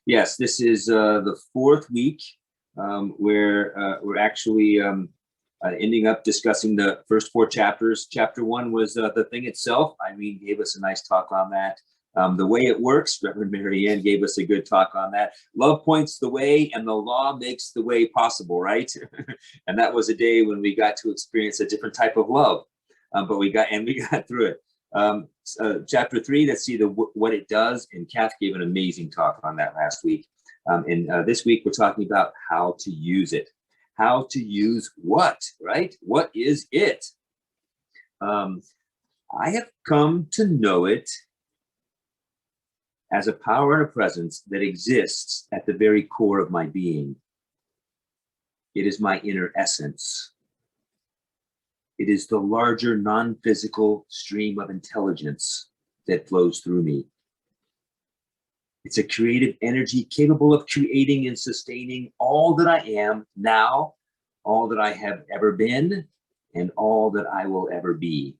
Yes, this is the fourth week where we're actually ending up discussing the first four chapters. Chapter one was the thing itself. Irene gave us a nice talk on that. The way it works, Reverend Mary Ann gave us a good talk on that. Love points the way and the law makes the way possible, right? And that was a day when we got to experience a different type of love, but we got through it. Chapter three, let's see what it does. And Kath gave an amazing talk on that last week. And this week we're talking about how to use it. How to use what, right? What is it? I have come to know it as a power and a presence that exists at the very core of my being. It is my inner essence. It is the larger non-physical stream of intelligence that flows through me. It's a creative energy capable of creating and sustaining all that I am now, all that I have ever been, and all that I will ever be.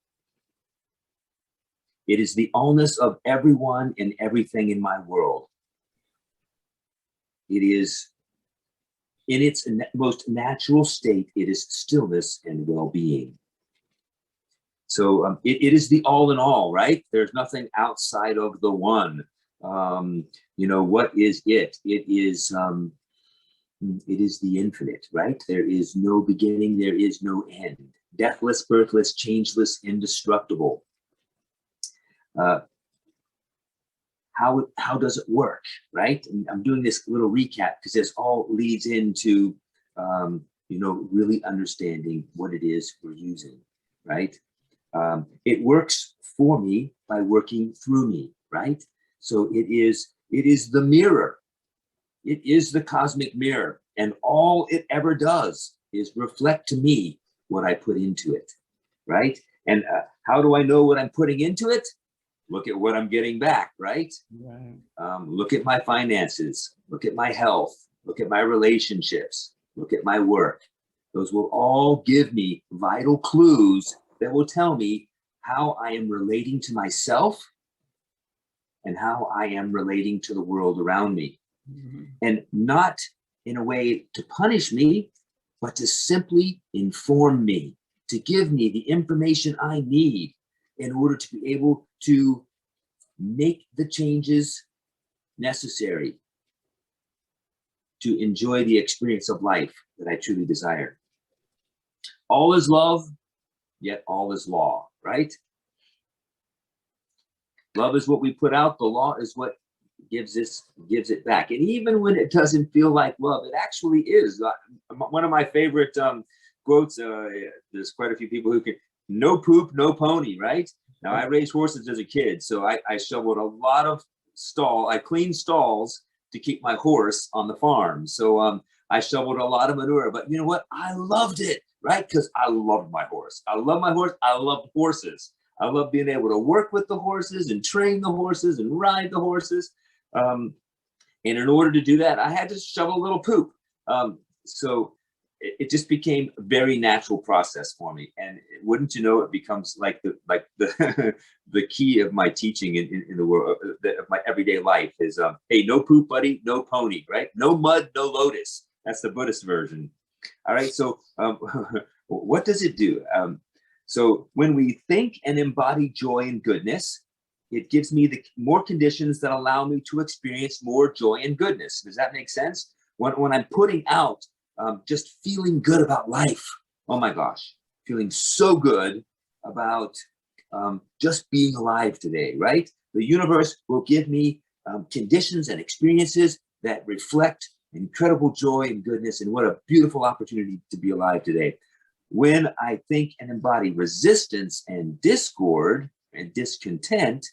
It is the allness of everyone and everything in my world. It is, in its most natural state, it is stillness and well-being. So it is the all in all, right? There's nothing outside of the one. What is it? It is the infinite, right? There is no beginning, there is no end. Deathless, birthless, changeless, indestructible. How does it work, right? And I'm doing this little recap because this all leads into, really understanding what it is we're using, right? It works for me by working through me, right? So it is the mirror. It is the cosmic mirror. And all it ever does is reflect to me what I put into it, right? And how do I know what I'm putting into it? Look at what I'm getting back, right? Right. Look at my finances, look at my health, look at my relationships, look at my work. Those will all give me vital clues that will tell me how I am relating to myself and how I am relating to the world around me. Mm-hmm. And not in a way to punish me, but to simply inform me, to give me the information I need in order to be able to make the changes necessary to enjoy the experience of life that I truly desire. All is love, yet all is law, right? Love is what we put out, the law is what gives it back. And even when it doesn't feel like love, it actually is. One of my favorite quotes, there's quite a few people who can, no poop, no pony, right? Now I raised horses as a kid, so I shoveled a lot of I cleaned stalls to keep my horse on the farm. So I shoveled a lot of manure, but you know what? I loved it, right? Because I loved my horse. I love my horse. I love horses. I love being able to work with the horses and train the horses and ride the horses. And in order to do that, I had to shovel a little poop. So it just became a very natural process for me. And wouldn't you know, it becomes like the the key of my teaching in the world, of my everyday life is, hey, no poop, buddy, no pony, right? No mud, no lotus. That's the Buddhist version. All right, so what does it do? So when we think and embody joy and goodness, it gives me the more conditions that allow me to experience more joy and goodness. Does that make sense? When I'm putting out just feeling good about life, oh my gosh, feeling so good about just being alive today, right? The universe will give me conditions and experiences that reflect incredible joy and goodness, and what a beautiful opportunity to be alive today. When I think and embody resistance and discord and discontent,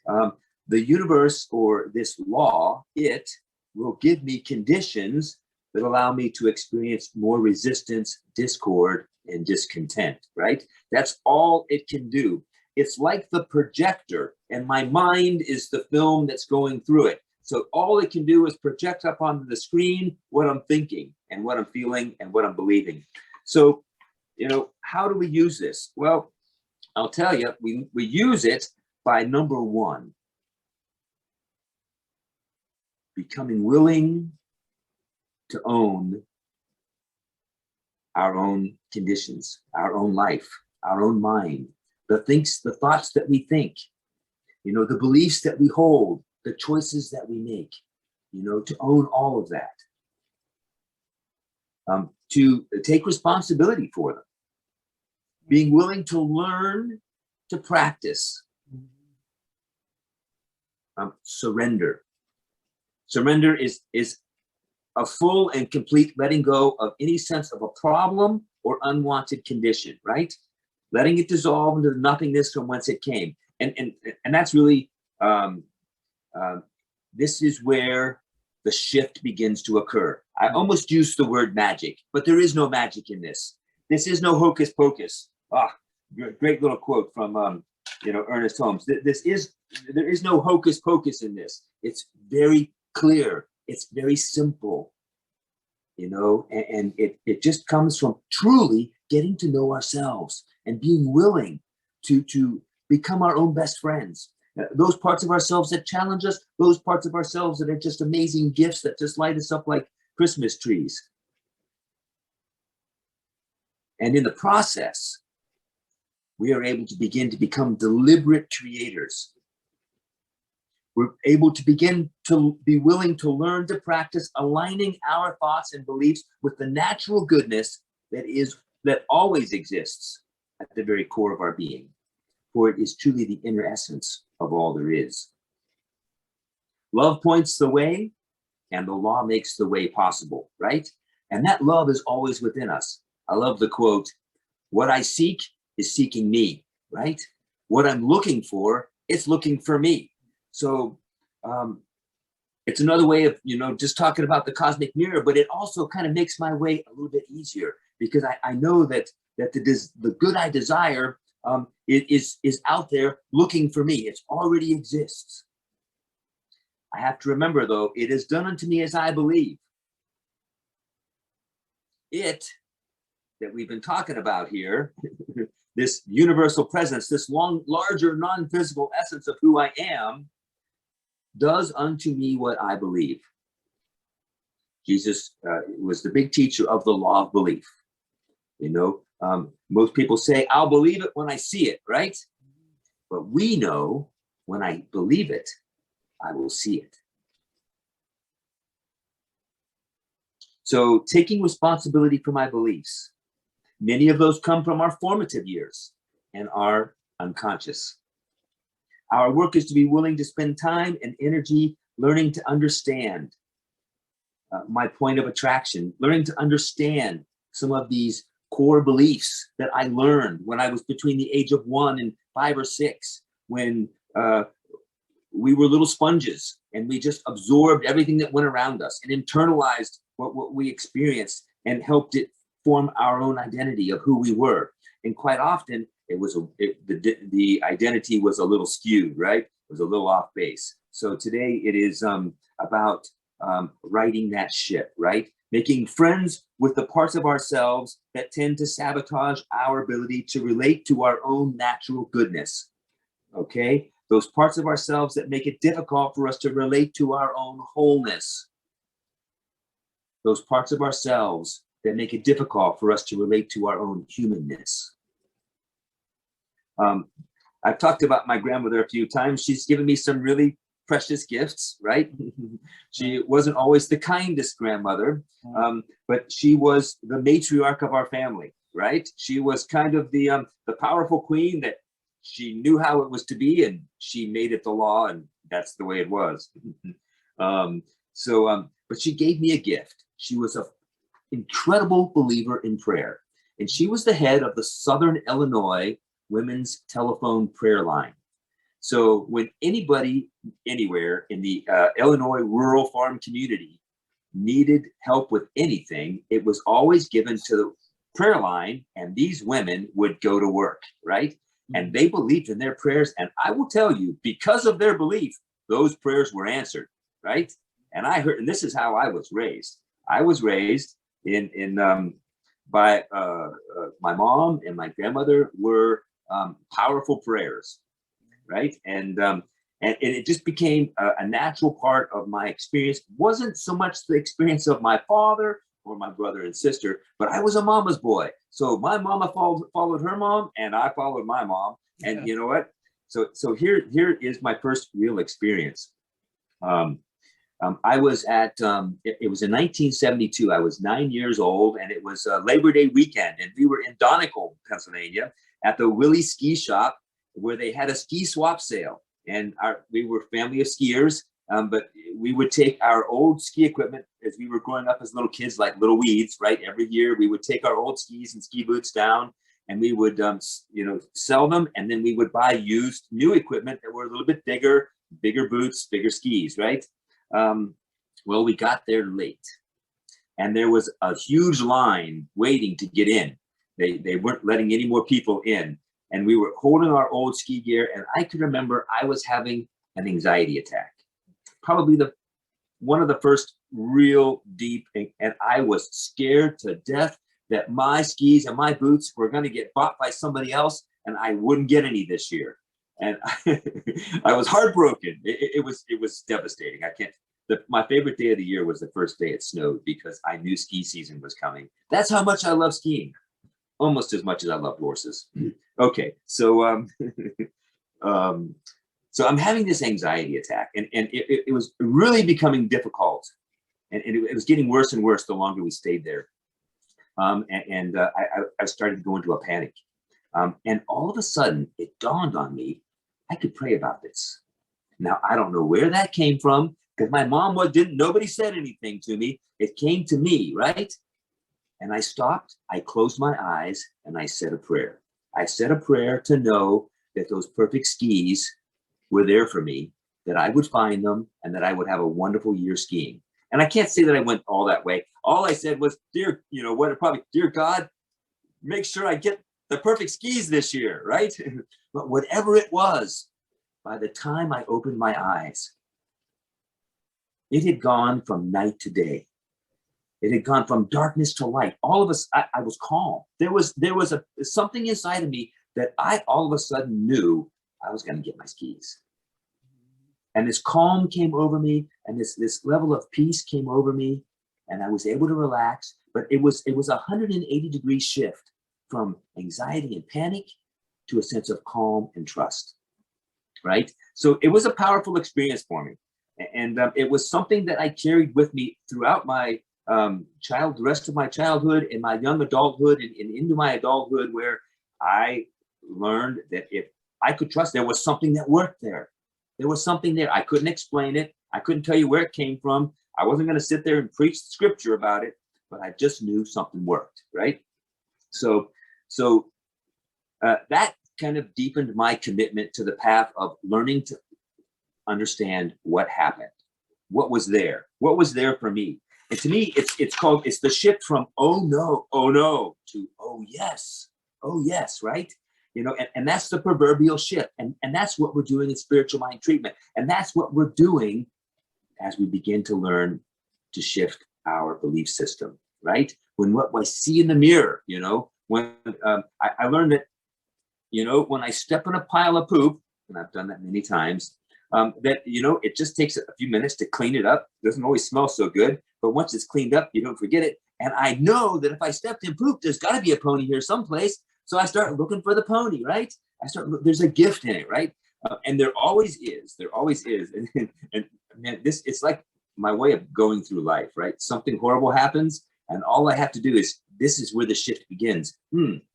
the universe, or this law, it will give me conditions that allow me to experience more resistance, discord, and discontent, right? That's all it can do. It's like the projector, and my mind is the film that's going through it. So all it can do is project up onto the screen what I'm thinking and what I'm feeling and what I'm believing. So, how do we use this? Well, I'll tell you, we use it by number one, becoming willing to own our own conditions, our own life, our own mind, the thoughts that we think, the beliefs that we hold, the choices that we make, to own all of that, to take responsibility for them, being willing to learn, to practice, surrender. Surrender is a full and complete letting go of any sense of a problem or unwanted condition, right? Letting it dissolve into the nothingness from whence it came. And that's really, this is where the shift begins to occur. I almost used the word magic, but there is no magic in this. This is no hocus pocus. Great little quote from, Ernest Holmes. There is no hocus pocus in this. It's very clear. It's very simple, and it just comes from truly getting to know ourselves and being willing to become our own best friends. Those parts of ourselves that challenge us, those parts of ourselves that are just amazing gifts that just light us up like Christmas trees. And in the process, we are able to begin to become deliberate creators. We're able to begin to be willing to learn to practice aligning our thoughts and beliefs with the natural goodness that always exists at the very core of our being. For it is truly the inner essence of all there is. Love points the way, and the law makes the way possible, right? And that love is always within us. I love the quote, "What I seek is seeking me," right? What I'm looking for, it's looking for me. So it's another way of, just talking about the cosmic mirror, but it also kind of makes my way a little bit easier because I know that the good I desire is out there looking for me. It already exists. I have to remember, though, it is done unto me as I believe. It that we've been talking about here, this universal presence, this larger non-physical essence of who I am, does unto me what I believe. Jesus was the big teacher of the law of belief. Most people say, I'll believe it when I see it, right? But we know when I believe it, I will see it. So taking responsibility for my beliefs, many of those come from our formative years and are unconscious. Our work is to be willing to spend time and energy learning to understand my point of attraction, learning to understand some of these core beliefs that I learned when I was between the age of 1 and 5 or 6, when we were little sponges and we just absorbed everything that went around us and internalized what we experienced and helped it form our own identity of who we were. And quite often, the identity was a little skewed, right? It was a little off base. So today it is about righting that ship, right? Making friends with the parts of ourselves that tend to sabotage our ability to relate to our own natural goodness, okay? Those parts of ourselves that make it difficult for us to relate to our own wholeness. Those parts of ourselves that make it difficult for us to relate to our own humanness. I've talked about my grandmother a few times. She's given me some really precious gifts, right? She wasn't always the kindest grandmother, but she was the matriarch of our family, right? She was kind of the powerful queen that she knew how it was to be, and she made it the law, and that's the way it was. But she gave me a gift. She was an incredible believer in prayer, and she was the head of the Southern Illinois Women's Telephone Prayer Line. So when anybody anywhere in the Illinois rural farm community needed help with anything, it was always given to the prayer line, and these women would go to work, right? And they believed in their prayers. And I will tell you, because of their belief, those prayers were answered, right? And I heard, and this is how I was raised. I was raised by my mom and my grandmother were powerful prayers, right? And And it just became a natural part of my experience. Wasn't so much the experience of my father or my brother and sister, but I was a mama's boy. So my mama followed her mom, and I followed my mom. And you know what? So here is my first real experience. I was at, it was in 1972. I was 9 years old, and it was Labor Day weekend. And we were in Donegal, Pennsylvania, at the Willie Ski Shop, where they had a ski swap sale. And we were a family of skiers, but we would take our old ski equipment as we were growing up as little kids, like little weeds, right? Every year we would take our old skis and ski boots down, and we would, sell them. And then we would buy used new equipment that were a little bit bigger boots, bigger skis, right? Well, we got there late, and there was a huge line waiting to get in. They weren't letting any more people in. And we were holding our old ski gear, and I could remember I was having an anxiety attack, probably one of the first real deep, and I was scared to death that my skis and my boots were going to get bought by somebody else, and I wouldn't get any this year. And I was heartbroken. It was devastating. My favorite day of the year was the first day it snowed, because I knew ski season was coming. That's how much I love skiing. Almost as much as I love horses. Okay, so so I'm having this anxiety attack, and it was really becoming difficult, and it was getting worse and worse the longer we stayed there. I started to go into a panic, and all of a sudden it dawned on me I could pray about this. Now I don't know where that came from, because my mom nobody said anything to me. It came to me, right? And I stopped, I closed my eyes, and I said a prayer. I said a prayer to know that those perfect skis were there for me, that I would find them, and that I would have a wonderful year skiing. And I can't say that I went all that way. All I said was, dear God, make sure I get the perfect skis this year, right? But whatever it was, by the time I opened my eyes, it had gone from night to day. It had gone from darkness to light. All of us, I was calm. There was something inside of me that I all of a sudden knew I was going to get my skis. And this calm came over me, and this level of peace came over me, and I was able to relax. But it was a 180-degree shift from anxiety and panic to a sense of calm and trust, right? So it was a powerful experience for me. And it was something that I carried with me throughout my the rest of my childhood and my young adulthood and into my adulthood, where I learned that if I could trust, there was something that worked there. There was something there. I couldn't explain it. I couldn't tell you where it came from. I wasn't going to sit there and preach scripture about it, but I just knew something worked, right? So that kind of deepened my commitment to the path of learning to understand what happened, what was there for me. And to me, it's the shift from oh no to oh yes, right? And that's the proverbial shift. And that's what we're doing in spiritual mind treatment. And that's what we're doing as we begin to learn to shift our belief system, right? When what I see in the mirror, when I learned that, when I step in a pile of poop, and I've done that many times, that, it just takes a few minutes to clean it up. It doesn't always smell so good, but once it's cleaned up, you don't forget it. And I know that if I stepped in poop, there's got to be a pony here someplace. So I start looking for the pony, right? There's a gift in it, right? And there always is. And man, it's like my way of going through life, right? Something horrible happens, and all I have to do is, this is where the shift begins.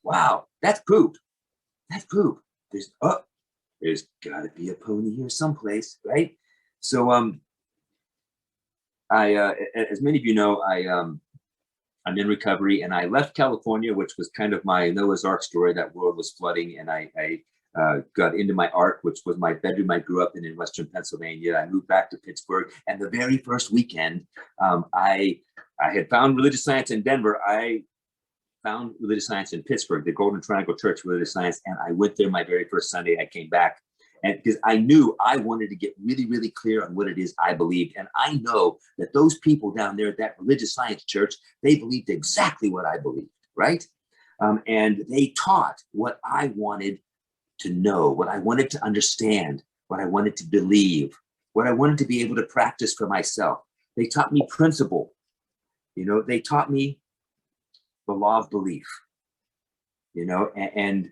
Wow, that's poop. There's got to be a pony here someplace, right? So as many of you know, I'm in recovery, and I left California, which was kind of my Noah's Ark story. That world was flooding, and I got into my ark, which was my bedroom I grew up in Western Pennsylvania. I moved back to Pittsburgh, and the very first weekend, I had found religious science in Denver. I found religious science in Pittsburgh, the Golden Triangle Church of Religious Science, and I went there my very first Sunday. I came back, and because I knew I wanted to get really, really clear on what it is I believed. And I know that those people down there at that religious science church, they believed exactly what I believed, right? And they taught what I wanted to know, what I wanted to understand, what I wanted to believe, what I wanted to be able to practice for myself. They taught me principle. You know, they taught me the law of belief, you know, and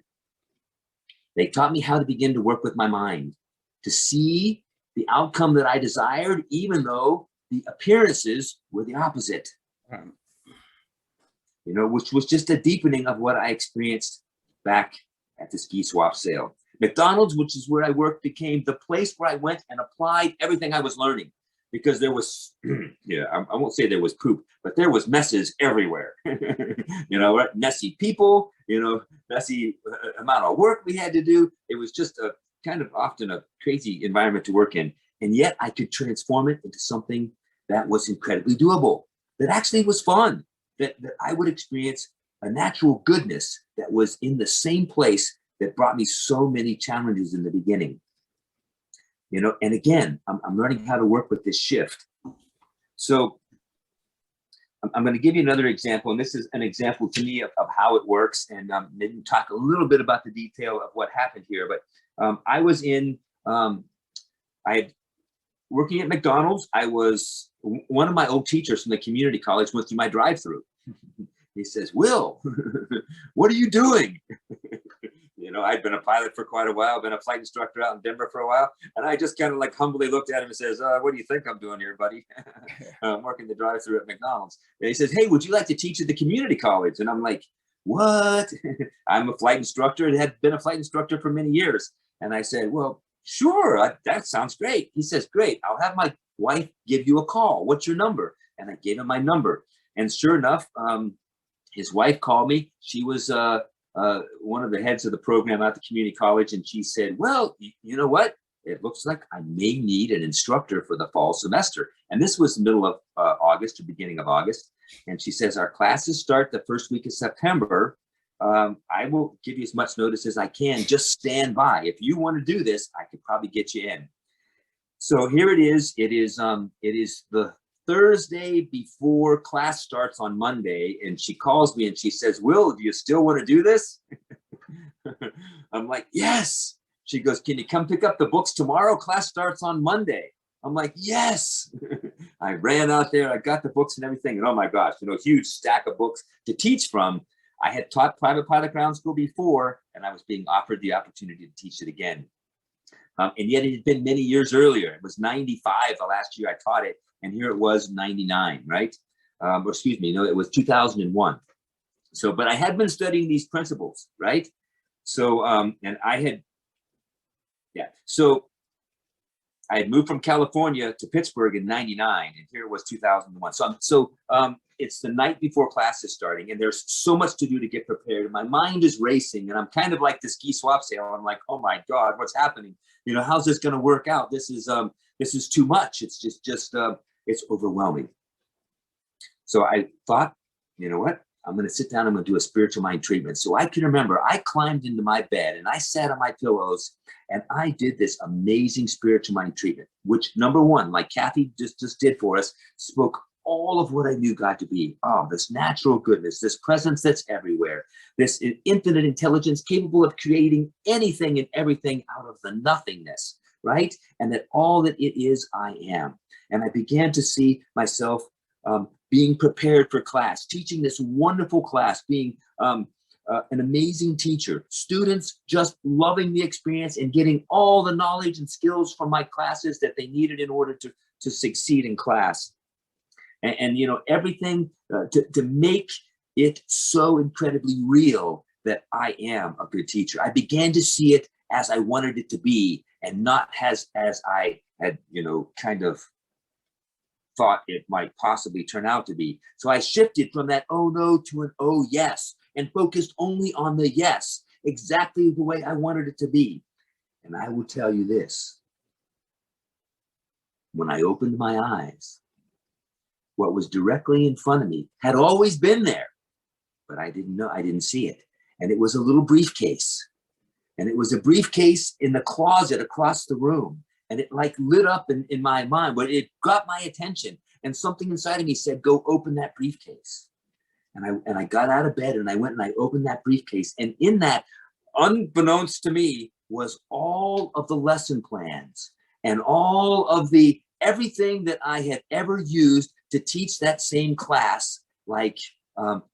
they taught me how to begin to work with my mind, to see the outcome that I desired, even though the appearances were the opposite. You know, which was just a deepening of what I experienced back at the ski swap sale. McDonald's, which is where I worked, became the place where I went and applied everything I was learning, because there was, yeah, I won't say there was poop, but there was messes everywhere. You know, messy people, you know, messy amount of work we had to do. It was just a kind of often a crazy environment to work in. And yet I could transform it into something that was incredibly doable, that actually was fun, that I would experience a natural goodness that was in the same place that brought me so many challenges in the beginning. You know, and again, I'm learning how to work with this shift. So I'm going to give you another example, and this is an example to me of how it works, and maybe talk a little bit about the detail of what happened here. But I was in, working at McDonald's. I was, one of my old teachers from the community college went through my drive-through. He says, "Will, what are you doing?" You know, I'd been a pilot for quite a while, been a flight instructor out in Denver for a while. And I just kind of like humbly looked at him and says, "What do you think I'm doing here, buddy?" I'm working the drive-through at McDonald's. And he says, "Hey, would you like to teach at the community college?" And I'm like, "What?" I'm a flight instructor and had been a flight instructor for many years. And I said, "Well, sure, that sounds great." He says, "Great, I'll have my wife give you a call. What's your number?" And I gave him my number. And sure enough, his wife called me. She was one of the heads of the program at the community college. And she said, "Well, you know what? It looks like I may need an instructor for the fall semester." And this was the middle of August or beginning of August. And she says, "Our classes start the first week of September. I will give you as much notice as I can. Just stand by. If you want to do this, I could probably get you in." So here it is. It is the Thursday before class starts on Monday, and she calls me and she says, "Will, do you still want to do this?" I'm like, "Yes." She goes, "Can you come pick up the books tomorrow? Class starts on Monday." I'm like, "Yes." I ran out there, I got the books and everything, and oh my gosh, you know, huge stack of books to teach from. I had taught private pilot ground school before, and I was being offered the opportunity to teach it again. And yet it had been many years earlier. It was 95 the last year I taught it, and here it was 99, right? Or excuse me, no, it was 2001. So, but I had been studying these principles, right? So, and I had, yeah, so I had moved from California to Pittsburgh in 99, and here it was 2001. So it's the night before class is starting, and there's so much to do to get prepared. And my mind is racing, and I'm kind of like the ski swap sale. I'm like, "Oh my God, what's happening? You know, how's this going to work out? This is too much. It's just it's overwhelming." So I thought, you know what? I'm going to sit down. I'm going to do a spiritual mind treatment. So I can remember I climbed into my bed and I sat on my pillows and I did this amazing spiritual mind treatment, which, number one, like Kathy just did for us, spoke all of what I knew God to be. Oh, this natural goodness, this presence that's everywhere, this infinite intelligence capable of creating anything and everything out of the nothingness, right? And that all that it is, I am. And I began to see myself being prepared for class, teaching this wonderful class, being an amazing teacher, students just loving the experience and getting all the knowledge and skills from my classes that they needed in order to succeed in class. And you know, everything to make it so incredibly real that I am a good teacher. I began to see it as I wanted it to be, and not as I had, you know, kind of thought it might possibly turn out to be. So I shifted from that "oh no" to an "oh yes," and focused only on the yes, exactly the way I wanted it to be. And I will tell you this, when I opened my eyes, what was directly in front of me had always been there, but I didn't know, I didn't see it. And it was a little briefcase. And it was a briefcase in the closet across the room. And it like lit up in my mind, but it got my attention. And something inside of me said, "Go open that briefcase." And I got out of bed and I went and I opened that briefcase. And in that, unbeknownst to me, was all of the lesson plans and all of the everything that I had ever used to teach that same class, like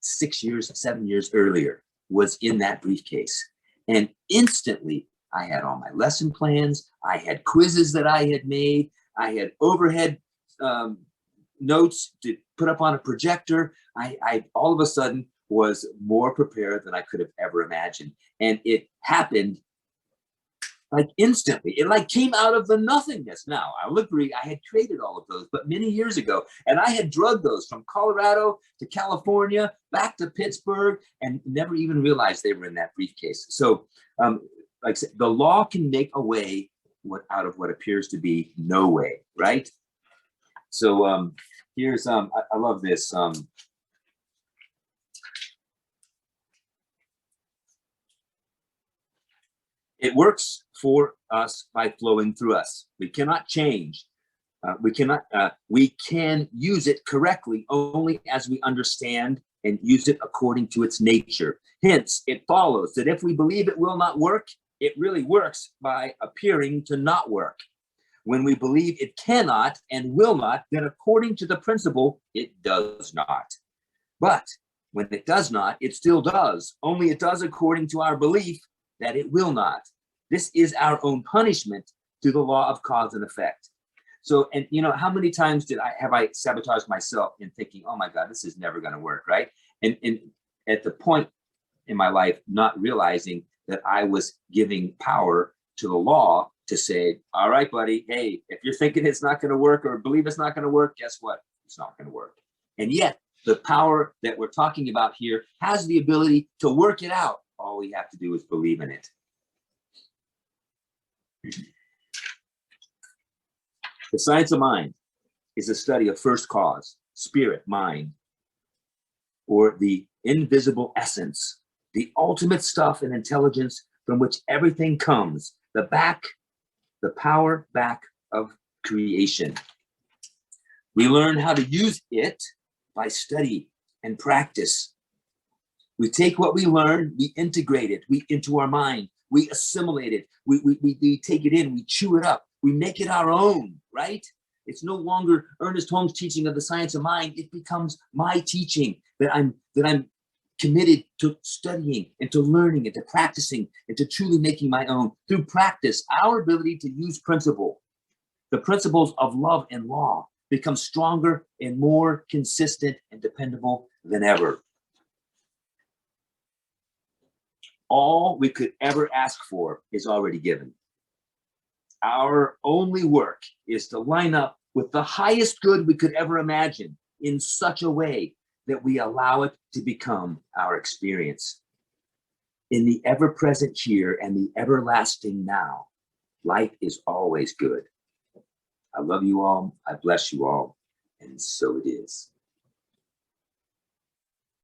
6 years, 7 years earlier, was in that briefcase. And instantly, I had all my lesson plans. I had quizzes that I had made. I had overhead notes to put up on a projector. I all of a sudden was more prepared than I could have ever imagined. And it happened like instantly. It like came out of the nothingness. Now, I'll agree, I had created all of those, but many years ago, and I had drugged those from Colorado to California, back to Pittsburgh, and never even realized they were in that briefcase. So, like I said, the law can make a way out of what appears to be no way, right? So here's, I love this. It works for us by flowing through us. We cannot change. We can use it correctly only as we understand and use it according to its nature. Hence, it follows that if we believe it will not work, it really works by appearing to not work. When we believe it cannot and will not, then according to the principle, it does not. But when it does not, it still does. Only it does according to our belief that it will not. This is our own punishment through the law of cause and effect. So, and you know, how many times have I sabotaged myself in thinking, oh my God, this is never going to work, right? And at the point in my life, not realizing that I was giving power to the law to say, all right, buddy, hey, if you're thinking it's not going to work or believe it's not going to work, guess what? It's not going to work. And yet the power that we're talking about here has the ability to work it out. All we have to do is believe in it. The science of mind is a study of first cause, spirit, mind, or the invisible essence, the ultimate stuff and intelligence from which everything comes, the power back of creation. We learn how to use it by study and practice. We take what we learn, we integrate it into our mind, we assimilate it, we take it in, we chew it up, we make it our own, right? It's no longer Ernest Holmes' teaching of the science of mind. It becomes my teaching that I'm committed to studying and to learning and to practicing and to truly making my own. Through practice, our ability to use the principles of love and law, become stronger and more consistent and dependable than ever. All we could ever ask for is already given. Our only work is to line up with the highest good we could ever imagine in such a way that we allow it to become our experience. In the ever-present here and the everlasting now, life is always good. I love you all. I bless you all. And so it is.